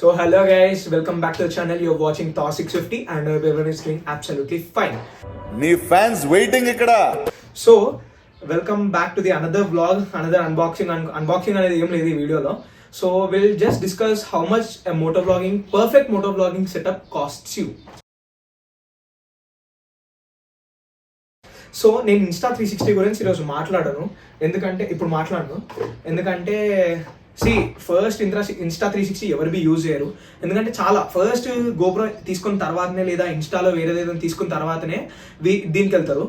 So hello guys, welcome back to the channel. You're watching Thor 650 and everyone is doing absolutely fine. నీ fans waiting ఇక్కడ. So welcome back to the another vlog, another unboxing అనేది ఏం లేదు ఈ వీడియోలో. So we'll just discuss how much a perfect motovlogging setup costs you. So నేను Insta 360 గురించి ఈరోజు మాట్లాడను, ఎందుకంటే ఫస్ట్ ఇన్స్టా 360 ఎవరు బి యూజ్ చేయరు. ఎందుకంటే చాలా ఫస్ట్ గోప్రో తీసుకున్న తర్వాతనే లేదా ఇన్స్టాలో వేరేదేదో తీసుకున్న తర్వాతనే దీనికి వెళ్తారు.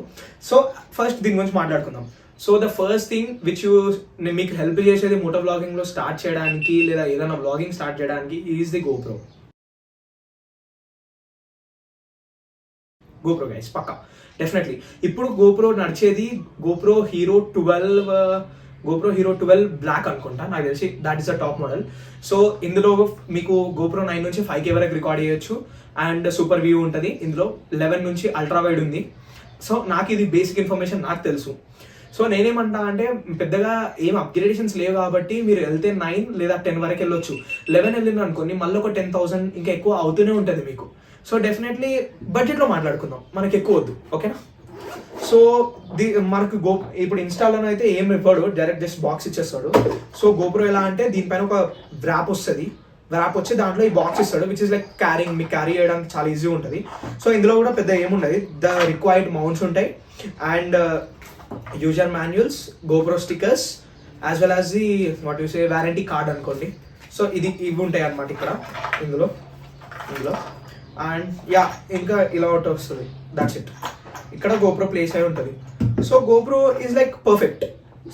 సో ఫస్ట్ దీని గురించి మాట్లాడుకుందాం. So the first thing which నేను మీకు హెల్ప్ చేసేది మోటో వ్లాగింగ్లో స్టార్ట్ చేయడానికి లేదా ఏదైనా వ్లాగింగ్ స్టార్ట్ చేయడానికి ఈజ్ ది గోప్రో గైస్, పక్కా డెఫినెట్లీ. ఇప్పుడు గోప్రో నడిచేది గోప్రో హీరో 12 బ్లాక్ అనుకుంటా, నాకు తెలిసి that is the top model. So ఇందులో మీకు గోప్రో 9 నుంచి 5K వరకు రికార్డ్ చేయొచ్చు అండ్ సూపర్ వ్యూ ఉంటుంది. ఇందులో 11 నుంచి అల్ట్రా వైడ్ ఉంది. సో నాకు ఇది బేసిక్ ఇన్ఫర్మేషన్ నాకు తెలుసు. సో నేనేమంటా అంటే పెద్దగా ఏం అప్గ్రేడేషన్స్ లేవు కాబట్టి మీరు వెళ్తే 9 లేదా 10 వరకు వెళ్ళొచ్చు. 11 వెళ్ళింది అనుకోండి మళ్ళీ ఒక 10,000 ఇంకా ఎక్కువ అవుతూనే ఉంటుంది మీకు. సో డెఫినెట్లీ బడ్జెట్లో మాట్లాడుకుందాం, మనకి ఎక్కువ వద్దు, ఓకేనా. సో మనకు ఇప్పుడు ఇన్స్టాలోనే అయితే ఏం ఇవ్వడు, డైరెక్ట్ జస్ట్ బాక్స్ ఇచ్చేస్తాడు. సో గోప్రో ఎలా అంటే దీనిపైన ఒక వ్రాప్ వచ్చి దాంట్లో ఈ బాక్స్ ఇస్తాడు, విచ్ ఇస్ లైక్ మీకు క్యారీ చేయడానికి చాలా ఈజీ ఉంటుంది. సో ఇందులో కూడా పెద్ద ఏముండదు, ద రిక్వైర్డ్ మౌంట్స్ ఉంటాయి and user manuals, GoPro stickers as well as the what you say warranty card అనుకోండి. సో ఇవి ఉంటాయి అన్నమాట ఇక్కడ ఇందులో అండ్ ఇంకా ఇలా ఒకటి వస్తుంది, దాట్స్ ఇట్. ఇక్కడ గోప్రో ప్లేస్ అయి ఉంటుంది. So GoPro is like perfect.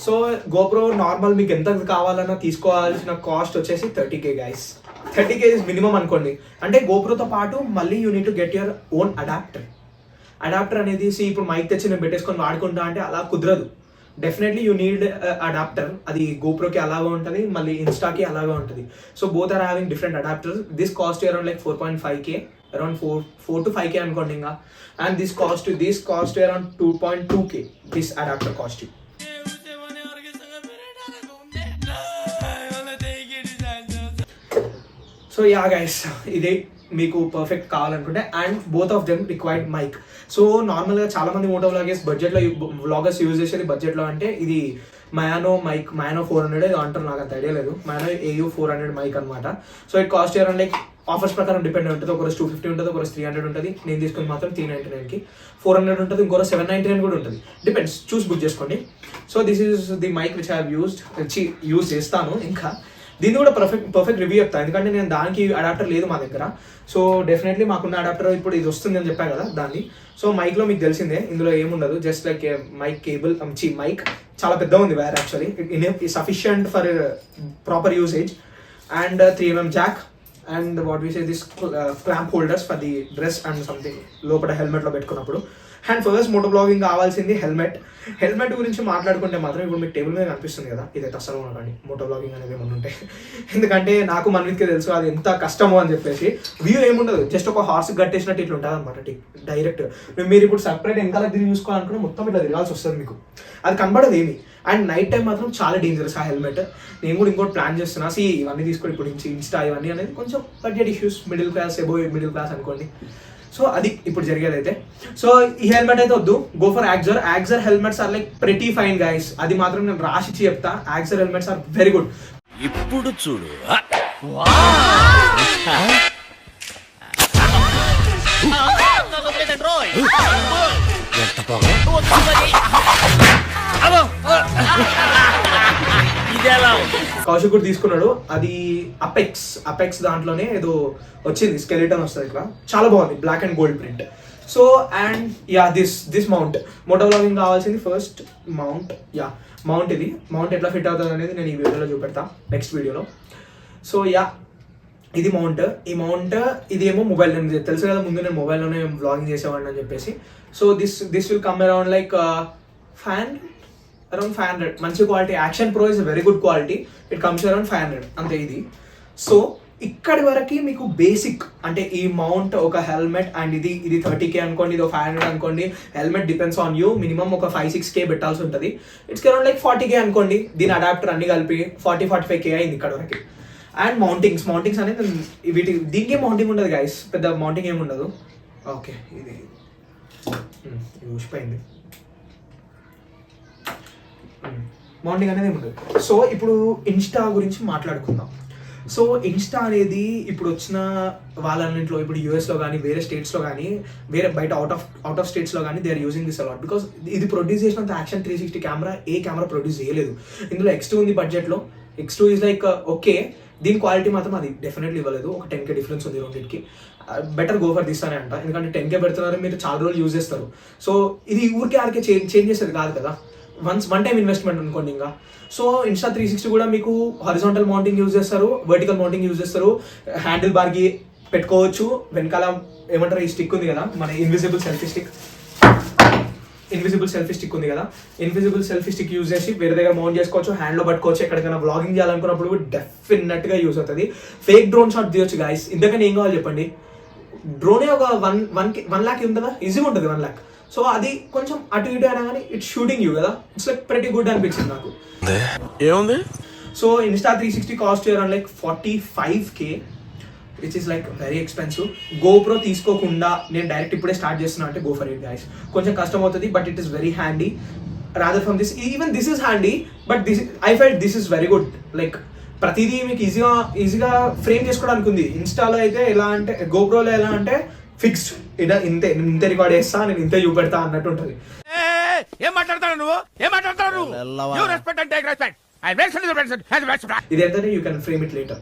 So GoPro normal మీకు ఎంత కావాలన్నా తీసుకోవాల్సిన కాస్ట్ వచ్చేసి 30K guys. 30K is minimum అనుకోండి. అంటే గోప్రోతో పాటు మళ్ళీ you need to get your own adapter అనేది ఇప్పుడు మైక్ తెచ్చి నేను పెట్టేసుకొని వాడుకుంటా అంటే అలా కుదరదు. Definitely you need adapter. అది గోప్రోకి అలాగా ఉంటుంది, మళ్ళీ ఇన్స్టాకి అలాగా ఉంటుంది. So both are having different adapters. This cost around like 4.5K, around 4 to 5K అనుకోండి ఇంకా. And this cost around 2.2K. This adapter cost. So guys, ఇదే మీకు పర్ఫెక్ట్ కావాలనుకుంటే and both of them required mic. So నార్మల్గా చాలా మంది Moto vloggers use చేసేది బడ్జెట్లో అంటే ఇది మయానో 400 ఇది అంటారు, నాకు అంత ఐడియా లేదు. మయానో AU 400 మైక్ అనమాట. So it cost around like offers ప్రకారం డిపెండ్ ఉంటుంది. ఒకరోజు 250 ఉంటుంది, ఒకరోజు 300 ఉంటుంది. నేను తీసుకుని మాత్రం 399కి 400 ఉంటుంది, ఇంకో 799 కూడా ఉంటుంది. డిపెండ్స్, చూసి బుక్ చేసుకోండి. So this is the mic which I use చేస్తాను. ఇంకా దీన్ని కూడా పర్ఫెక్ట్ రివ్యూ చెప్తాను, ఎందుకంటే నేను దానికి అడాప్టర్ లేదు మా దగ్గర. సో డెఫినెట్లీ మాకున్న అడాప్టర్ ఇప్పుడు ఇది వస్తుంది అని చెప్పాను కదా దాన్ని. సో మైక్లో మీకు తెలిసిందే, ఇందులో ఏముండదు, just like mic cable mic చాలా పెద్ద ఉంది wire actually sufficient for proper usage and 3mm jack and what we say this clamp holders for the dress and something లోపల హెల్మెట్లో పెట్టుకున్నప్పుడు. అండ్ ఫస్ట్ మోటో బ్లాగింగ్ కావాల్సింది హెల్మెట్ గురించి మాట్లాడుకుంటే మాత్రం ఇప్పుడు మీకు టేబుల్ మీద కనిపిస్తుంది కదా, ఇదైతే అసలు ఉండకండి మోటో బ్లాగింగ్ అనేది ఏమన్నా ఉంటే. ఎందుకంటే నాకు మనవికి తెలుసు అది ఎంత కష్టమో అని చెప్పేసి. వ్యూ ఏముండదు, జస్ట్ ఒక హార్స్ కట్టేసినట్టు ఇట్లా ఉంటుంది అనమాట డైరెక్ట్. మీరు ఇప్పుడు సపరేట్ వెనకాల తిరిగి చూసుకోవాలనుకుంటే మొత్తం ఇట్లా తిరగాల్సి వస్తుంది మీకు, అది కనబడదు ఏమి. అండ్ నైట్ టైం మాత్రం చాలా డేంజరస్ ఆ హెల్మెట్. నేను కూడా ఇంకోటి ప్లాన్ చేస్తున్నా, ఇవన్నీ తీసుకొని ఇప్పుడు ఇన్స్టా ఇవన్నీ అనేది కొంచెం బడ్జెట్ ఇష్యూస్, మిడిల్ క్లాస్ అనుకోండి. సో అది ఇప్పుడు జరిగేది అయితే. సో ఈ హెల్మెట్ అయితే వద్దు, go for Axor helmets are like pretty fine guys. అది మాత్రం నేను రాసిచ్చి చెప్తా, Axor helmets are very good. ఇప్పుడు చూడు కౌశిక్ కూడా తీసుకున్నాడు, అది అపెక్స్ దాంట్లోనే ఏదో వచ్చింది, స్కెలిటన్ వస్తుంది ఇట్లా, చాలా బాగుంది, black and gold print. So and this moto vlogging కావాల్సింది ఫస్ట్ మౌంట్. ఇది మౌంట్ ఎట్లా ఫిట్ అవుతుంది అనేది నేను ఈ వీడియోలో చూపెడతా, నెక్స్ట్ వీడియోలో. సో ఇది మౌంట్ ఇదేమో మొబైల్. నేను తెలుసు కదా ముందు నేను మొబైల్లోనే వ్లాగింగ్ చేసేవాడిని అని చెప్పేసి. So this will come around like around 500. మంచి quality, action pro is very good quality. It comes around 500 అంతే ఇది. సో ఇక్కడి వరకు మీకు బేసిక్ అంటే ఈ మౌంట్, ఒక హెల్మెట్ అండ్ ఇది 30K అనుకోండి, ఇది 500 అనుకోండి. Helmet depends on you, minimum ఒక 5-6K పెట్టాల్సి ఉంటుంది. ఇట్స్ అరౌండ్ లైక్ 40K అనుకోండి. దీని అడాప్టర్ అన్ని కలిపి 40-45K అయింది ఇక్కడ వరకు. అండ్ మౌంటింగ్స్ అనేది దీనికి ఏం మౌంటింగ్ ఉండదు గైస్, పెద్ద మౌంటింగ్ ఏమి ఉండదు. ఓకే ఇది ఊసిపోయింది. మౌంటింగ్ అనేది ఏమి ఉండదు. సో ఇప్పుడు ఇన్స్టా గురించి మాట్లాడుకుందాం. సో ఇన్స్టా అనేది ఇప్పుడు వచ్చిన వాళ్ళన్నింటిలో ఇప్పుడు యూఎస్లో కానీ వేరే స్టేట్స్లో కానీ వేరే బయట అవుట్ ఆఫ్ స్టేట్స్లో కానీ they are using this a lot. Because ఇది ప్రొడ్యూస్ చేసినంత యాక్షన్ 360 కెమెరా ఏ కెమెరా ప్రొడ్యూస్ చేయలేదు. ఇందులో X2 ఉంది బడ్జెట్లో. X2 ఈజ్ లైక్ ఓకే, దీని క్వాలిటీ మాత్రం అది డెఫినెట్లీ ఇవ్వలేదు. ఒక 10K డిఫరెన్స్ ఉంది రెండింటికి. బెటర్ గో ఫర్ దిస్ అని అంట, ఎందుకంటే 10K పెడుతున్నారు, మీరు చాలా రోజులు యూజ్ చేస్తారు. సో ఇది ఊరికే ఆరికే చేంజ్ చేసేది కాదు కదా, వన్ టైం ఇన్వెస్ట్మెంట్ అనుకోండి. ఇంకా సో ఇన్స్టా 360 కూడా మీకు హారిజాంటల్ మౌంటింగ్ యూజ్ చేస్తారు, వర్టికల్ మౌంటింగ్ యూజ్ చేస్తారు, హ్యాండిల్ బార్కి పెట్టుకోవచ్చు. వెనకాల ఏమంటారు, ఈ స్టిక్ ఉంది కదా, మన ఇన్విజిబుల్ సెల్ఫీ స్టిక్ ఉంది కదా, ఇన్విజిబుల్ సెల్ఫీ స్టిక్ యూజ్ చేసి వేరే దగ్గర మౌంట్ చేసుకోవచ్చు, హ్యాండ్లో పట్టుకోవచ్చు. ఎక్కడికైనా బ్లాగింగ్ చేయాలనుకున్నప్పుడు డెఫినెట్గా యూజ్ అవుతుంది. ఫేక్ డ్రోన్ షాట్ తీయొచ్చు గాయస్. ఇంతకన్నా ఏం కావాలి చెప్పండి, డ్రోనే ఒక 1 lakh ఉంటుందా, ఈజీగా ఉంటుంది 1 lakh. సో అది కొంచెం అటు ఇటు అయినా కానీ ఇట్స్ షూటింగ్ యూ కదా, ఇట్స్ లైక్ ప్రెటీ గుడ్ అనిపించింది నాకు. ఏముంది? So Insta 360 cost around like 45K, which is like very expensive. GoPro తీసుకోకుండా నేను డైరెక్ట్ ఇప్పుడే స్టార్ట్ చేస్తున్నా అంటే గో ఫర్ ఇట్ గైస్. కొంచెం కష్టం అవుతుంది, but it is very handy. Rather from this, even this is handy, but I felt this is very good. Like ప్రతిదీ మీకు ఈజీగా ఫ్రేమ్ చేసుకోవడానికి ఉంది. ఇన్స్టాలో అయితే ఎలా అంటే, గోప్రోలో ఎలా అంటే ఫిక్స్డ్, ఇంతే రికార్డ్ చేస్తా, నేను ఇంతే చూపెడతా అన్నట్టు ఉంటుంది. ఇది ఏంటంటే you can frame it later.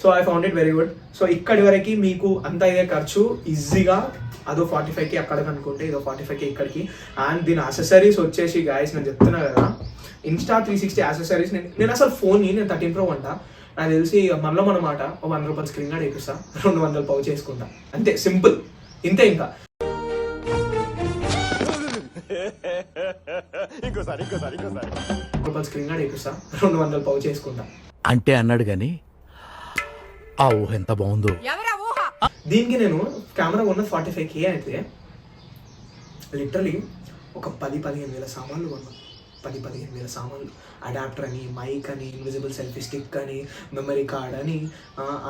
So I found it very good. So ఇక్కడి వరకు మీకు అంత ఇదే ఖర్చు ఈజీగా, అదో 45K అక్కడికి అనుకుంటే ఇదో 45K ఇక్కడికి. అండ్ దీని యాక్సెసరీస్ వచ్చేసి గాయస్, నేను చెప్తున్నా కదా, ఇన్స్టా 360 యాక్సెసరీస్ నేను అసలు ఫోన్ని నేను 13 Pro అంట, నాకు తెలిసి మనలో మాట ఒక 100 రూపాయలు స్క్రీన్ గార్డ్ వేపిస్తా, 200 పౌచ్ చేసుకుంటా, అంతే సింపుల్, ఇంతే. ఇంకా రూపాయలు స్క్రీన్ గార్డ్ వేపిస్తా, 200 పౌచ్ చేసుకుంటా అంటే అన్నాడు గాని ఆ ఊహ ఎంత బాగుందో. దీనికి నేను కెమెరా ఉన్న 45K అయితే లిటరలీ ఒక 10-15 వేల సామాన్లు కొన్నాను. 10-15 వేల సామాన్లు, అడాప్టర్ అని, మైక్ అని, ఇన్విజిబుల్ సెల్ఫీ స్టిక్ అని, మెమరీ కార్డ్ అని,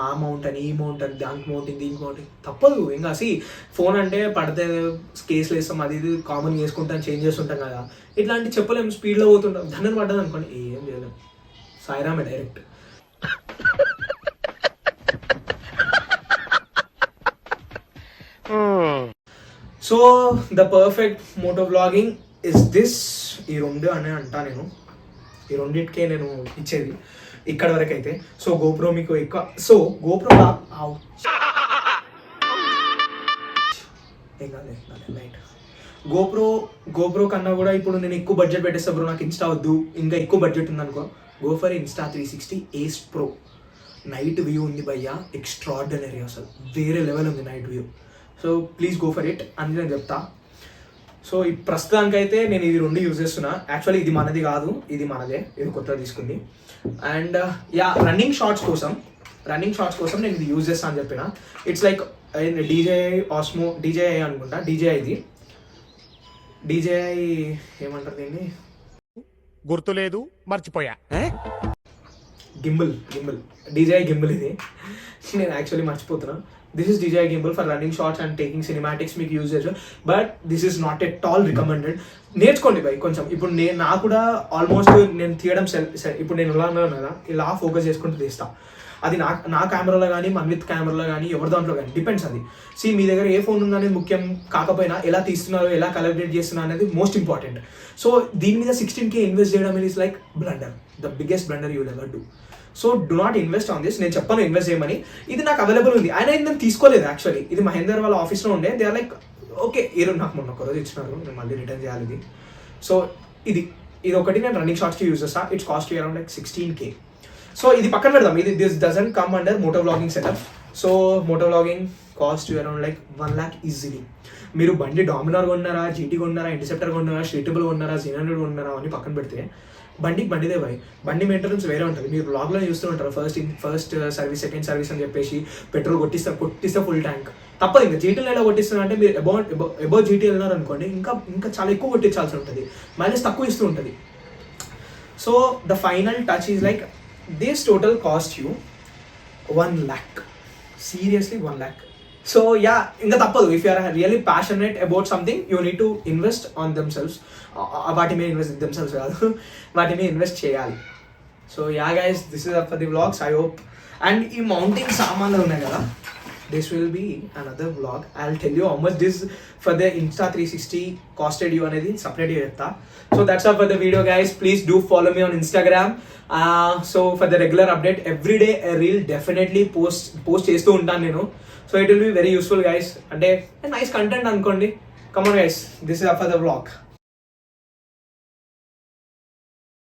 ఆ మౌంట్ అని, ఈ మౌంట్ అని, దానికి మౌంటింగ్, దీనికి మౌంటింగ్. తప్పదు ఇంకా. ఫోన్ అంటే పడితే కేసులు వేస్తాం, అది ఇది కామన్ చేసుకుంటాం, చేంజ్ చేస్తుంటాం కదా. ఇట్లాంటి చెప్పలేము, స్పీడ్లో పోతుంటాం, ధనం పడ్డది అనుకోండి ఏం చేయలేము, సాయిరామే direct. So the perfect moto vlogging is this. ఈ 2 అనే అంటా నేను, ఈ 2కే నేను ఇచ్చేది ఇక్కడ వరకు అయితే. సో గోప్రో మీకు ఎక్కువ, సో గోప్రో ఏం కాదు లైట్. గోప్రో కన్నా కూడా ఇప్పుడు నేను ఎక్కువ బడ్జెట్ పెట్టేస్తా బ్రో, నాకు ఇన్స్టా వద్దు, ఇంకా ఎక్కువ బడ్జెట్ ఉందనుకో, go for Insta 360 Ace pro. Night view ఉంది భయ్యా, ఎక్స్ట్రాడినరీ, అసలు వేరే లెవెల్ ఉంది night view. So please go for it అని నేను చెప్తా. సో ఈ ప్రస్తుతానికైతే నేను ఇది 2 యూజ్ చేస్తున్నా. యాక్చువల్లీ ఇది మనది కాదు, ఇది మనదే, ఇది కొత్తగా తీసుకుంది. అండ్ రన్నింగ్ షార్ట్స్ కోసం నేను ఇది యూజ్ చేస్తా అని చెప్పిన. ఇట్స్ లైక్ DJI అనుకుంటా, DJI ఏమంటారు దీన్ని, గుర్తులేదు, మర్చిపోయా. గింబుల్ DJI గింబుల్ ఇది. నేను యాక్చువల్లీ మర్చిపోతున్నా. This is DJI gimbal for running shorts and taking cinematics. మీకు యూజ్ చేయొచ్చు, but this is not at all recommended. నేర్చుకోండి బై కొంచెం. ఇప్పుడు నాకు కూడా ఆల్మోస్ట్ నేను తీయడం ఇప్పుడు నేను ఇలా ఉన్నాను కదా, ఇలా ఫోకస్ చేసుకుంటూ తీస్తా. అది నా కెమెరాలో కానీ, మన్విత్ కెమెరాలో కానీ, ఎవరి దాంట్లో కానీ డిపెండ్స్. అది మీ దగ్గర ఏ ఫోన్ ఉందనేది ముఖ్యం కాకపోయినా, ఎలా తీస్తున్నారో, ఎలా కలెక్ట్ చేస్తున్నారు అనేది మోస్ట్ ఇంపార్టెంట్. సో దీని మీద 16K ఇన్వెస్ట్ చేయడం is like blunder, the biggest blunder you will ever do. So do not invest on this. నేను చెప్పాను ఇన్వెస్ట్ చేయమని, ఇది నాకు అవైలబుల్ ఉంది. ఆయన నేను తీసుకోలేదు యాక్చువల్లీ, ఇది మహేందర్ వాళ్ళ ఆఫీస్లో ఉండే. దే ఆర్ లైక్ ఓకే, ఈరోజు నాకు మొన్న ఒకరోజు ఇచ్చినారు, నేను మళ్ళీ రిటర్న్ చేయాలి ఇది. సో ఇది ఒకటి నేను రన్నింగ్ షార్ట్స్కి యూజ్ చేస్తా. It's cost around like 16K. So ఇది పక్కన పెడదాం, this doesn't come under moto vlogging setup. So moto vlogging cost around like 1 lakh easily. మీరు బండి డామినార్ కొన్నారా, GT కొన్నారా, ఇంటర్సెప్టర్ కొన్నారా, స్ట్రీటబుల్ కొన్నారా, Z100 కొన్నారా అని పక్కన పెడితే బండిదే బాయ్. బండి మెయింటెనెన్స్ వేరే ఉంటుంది. మీరు బ్లాగ్లో చూస్తూ ఉంటారు, ఫస్ట్ సర్వీస్, సెకండ్ సర్వీస్ అని చెప్పేసి పెట్రోల్ కొట్టిస్తే ఫుల్ ట్యాంక్. తప్పదు. ఇంకా జీటీలో ఎలా కొట్టిస్తున్నా అంటే, మీరు అబౌవ్ GT వెళ్ళినారు అనుకోండి, ఇంకా చాలా ఎక్కువ కొట్టించాల్సి ఉంటుంది, మైలేజ్ తక్కువ ఇస్తూ ఉంటుంది. So the final touch is like this total cost you 1 lakh. Seriously, 1 lakh. So yeah, ఇంకా తప్పదు. If you are really passionate about something, you need to invest on themselves. వాటి మీద ఇన్వెస్ట్ themselves కాదు, వాటి మీద ఇన్వెస్ట్ చేయాలి. So yeah guys, this is for the vlogs, I hope. And ఈ mounting సామాన్లు ఉన్నాయి కదా, this will be another vlog. I will tell you how much this for the Insta 360 costed you అనేది సపరేట్గా చెప్తా. So that's all for the video guys. Please do follow me on Instagram. So for the regular update every day reel definitely post చేస్తూ ఉంటాను నేను. So it will be very useful guys. అంటే nice content అనుకోండి. Come on guys, this is for the vlog.